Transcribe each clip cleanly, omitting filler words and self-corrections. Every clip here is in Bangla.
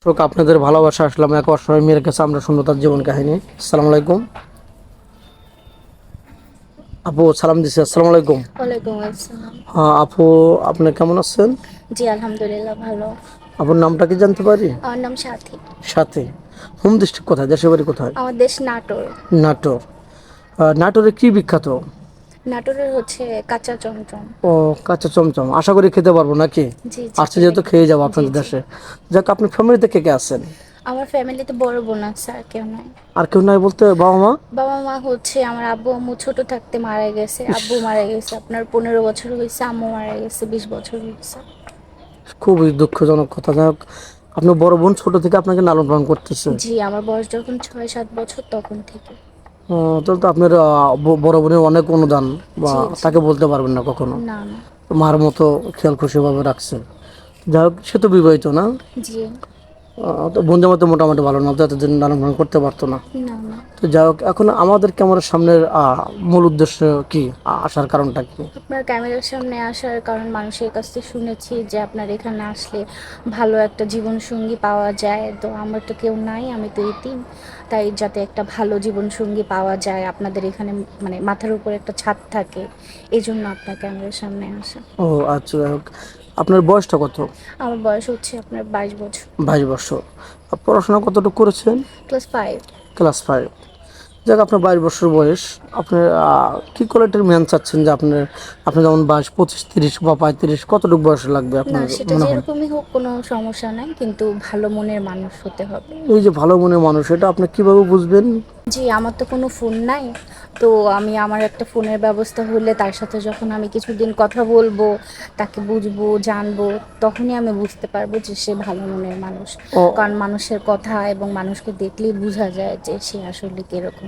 হোক আপনাদের ভালোবাসা আসলাম এক অসহায় মেয়ের কাছে, আমরা শুনবো তার জীবন কাহিনী। আসসালামু আলাইকুম আপু, সালাম দিছি। আসসালামু আলাইকুম। ওয়ালাইকুম আসসালাম। হ্যাঁ আপু, আপনি কেমন আছেন? জি আলহামদুলিল্লাহ ভালো। আপুর নামটা কি জানতে পারি? আমার নাম সাথী। সাথে। হোম ডিস্ট্রিক্ট কোথায়, দেশের বাড়ি কোথায়? আমার দেশ নাটোর। নাটোর। নাটোরে কি বিখ্যাত? নাটোরের হচ্ছে কাঁচা চমচম। ও, কাঁচা চমচম। আশা করি খেতে পারবো নাকি? জি জি আসছে যেহেতু খেয়ে যাবো জি আপনাদের জি। দেশে। যাক, আপনার ফ্যামিলিতে কে কে আছেন? আমার ফ্যামিলিতে বড় বোন আছে, আর কেউ নাই। আর কেউ নাই বলতে বাবা মা? বাবা মা হচ্ছে আমার আব্বু আম্মু ছোট থাকতে মারা গেছে। ইস, আব্বু মারা গেছে আপনার 15 বছর হয়েছে, আম্মু মারা গেছে 20 বছর হয়েছে। খুবই দুঃখজনক কথা। যাই হোক, আপনার বড় বোন ছোট থেকে আপনাকে লালন পালন করতেছে। জি আমার বয়স যখন 6-7 বছর তখন থেকে। তাহলে তো আপনার বড় বোনের অনেক অনুদান, বা জি জি। তাকে বলতে পারবেন না কখনো। না না। মার মতো খেয়াল খুশিভাবে রাখছে। যাই হোক, সে তো বিবাহিত না? জি। তো বোন জামাই তো মোটামুটি ভালো না, তো এতদিন লালন পালন করতে পারতো না। না না। তো যাই হোক, এখন আমাদের ক্যামেরার সামনের মূল উদ্দেশ্য কি, আসার কারণটা কি? আপনার ক্যামেরার সামনে আসার কারণ মানুষের কাছ থেকে শুনেছি যে আপনার এখানে আসলে ভালো একটা জীবনসঙ্গী পাওয়া যায়। তো আমার তো কেউ নাই, আমি তো এতিম। তাই যাতে একটা ভালো জীবনসঙ্গী পাওয়া যায় আপনাদের এখানে, মানে মাথার উপর একটা ছাদ থাকে, এই জন্য আপনার ক্যামেরার সামনে আসা। ও আচ্ছা, যাই হোক, আপনার বয়সটা কত? আমার বয়স হচ্ছে আপনার 22 বছর। 22 বছর। পড়াশোনা কতটুকু করেছেন? +5। ক্লাস 5। যাক, আপনার 22 বছর বয়স। আপনার কি কোয়ালিটির ম্যান চাচ্ছেন, যে আপনার, আপনি যেমন 22, 25, 30 বা 35, কতটুকু বয়স লাগবে না আপনার সেটা মনে হয়? যেরকমই হোক কোনো সমস্যা নাই, কিন্তু ভালো মনের মানুষ হতে হবে। এই যে ভালো মনের মানুষ, এটা আপনি কিভাবে বুঝবেন? জি আমার তো কোনো ফোন নাই। তো আমি আমার একটা ফোনের ব্যবস্থা হলে তার সাথে যখন আমি কিছুদিন কথা বলবো, তাকে বুঝবো জানবো, তখনই আমি বুঝতে পারবো যে সে ভালো মনের মানুষ। ও, কারণ মানুষের কথা এবং মানুষকে দেখলেই বোঝা যায় যে সে আসলে কিরকম।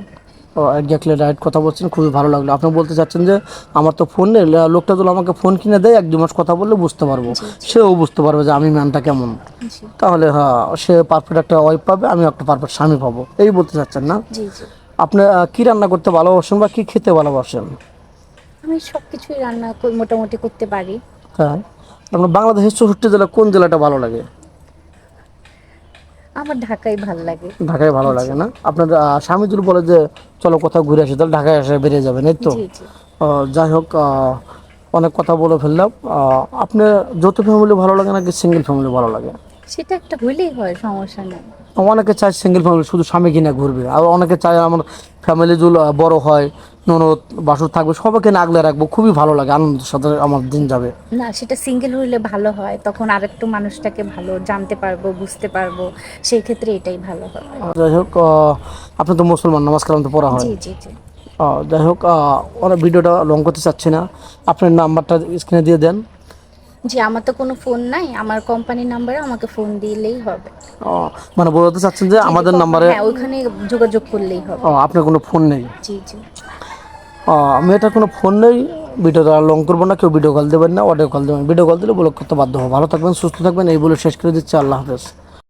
ও এক্স্যাক্টলি রাইট কথা বলছেন, খুবই ভালো লাগলো। আপনি বলতে চাচ্ছেন যে আমার তো ফোন নেই, লোকটা যদি আমাকে ফোন কিনে দেয় 1-2 মাস কথা বললে বুঝতে পারবো, জি জি সেও বুঝতে পারবে যে আমি ম্যানটা কেমন। জি তাহলে হ্যাঁ, সে পারফেক্ট একটা ওয়াইফ পাবে, আমি একটা পারফেক্ট স্বামী পাবো, এই বলতে চাচ্ছেন না? জি জি। আপনি কি রান্না করতে ভালোবাসেন বা কি খেতে ভালোবাসেন? আমি সব কিছুই মোটামুটি করতে পারি। হ্যাঁ। আপনার বাংলাদেশের 64 জেলা কোন জেলাটা ভালো লাগে? আমার ঢাকাই ভাল লাগে। ঢাকায় ভালো জি লাগে না? আপনার স্বামী যদি বলে যে চলো কোথাও ঘুরে আসি, তাহলে ঢাকায় এসে বেরিয়ে যাবেন, এই তো? জি জি। যাই হোক, অনেক কথা বলে ফেললাম। আপনি যৌথ ফ্যামিলি ভালো লাগে নাকি সিঙ্গেল ফ্যামিলি ভালো লাগে? সেটা একটা হইলেই হয়, সমস্যা নেই। অনেকে চায় সিঙ্গেল ফ্যামিলি, শুধু স্বামী কিনা ঘুরবে। আর অনেকে চায় আমার ফ্যামিলি যদি বড় হয়, ননদ বাসুর থাকবে, সবাইকে না আগলে রাখবো, খুবই ভালো লাগে, আনন্দের সাথে আমার দিন যাবে। না সেটা সিঙ্গেল হইলে ভালো হয়, তখন আরেকটু মানুষটাকে ভালো জানতে পারবো, বুঝতে পারবো। সেই ক্ষেত্রে এটাই ভালো হয়। যাই হোক, আপনি তো মুসলমান, নামাজ কালাম তো পড়া হয়। জি জি জি। যাই হোক, ওরা ভিডিওটা লং করতে চাচ্ছি না, আপনার নাম্বারটা স্ক্রিনে দিয়ে দেন। জি আমার তো কোনো ফোন নাই, আমার কোম্পানির নাম্বারে আমাকে ফোন দিলেই হবে। মানে বলতে চাচ্ছেন যে জি জি আমাদের নাম্বারে। হ্যাঁ ওইখানে যোগাযোগ করলেই হবে। আপনার কোনো ফোন নেই? জি জি। মেয়েটার কোনো ফোন নেই। ভিডিওটা লং করবো না, কেউ ভিডিও কল দেবেন না, অডিও কল দেবেন। ভিডিও কল দিলে ব্লক করতে বাধ্য হবো। ভালো থাকবেন, সুস্থ থাকবেন, এই বলে শেষ করে দিচ্ছি। আল্লাহ হাফেজ।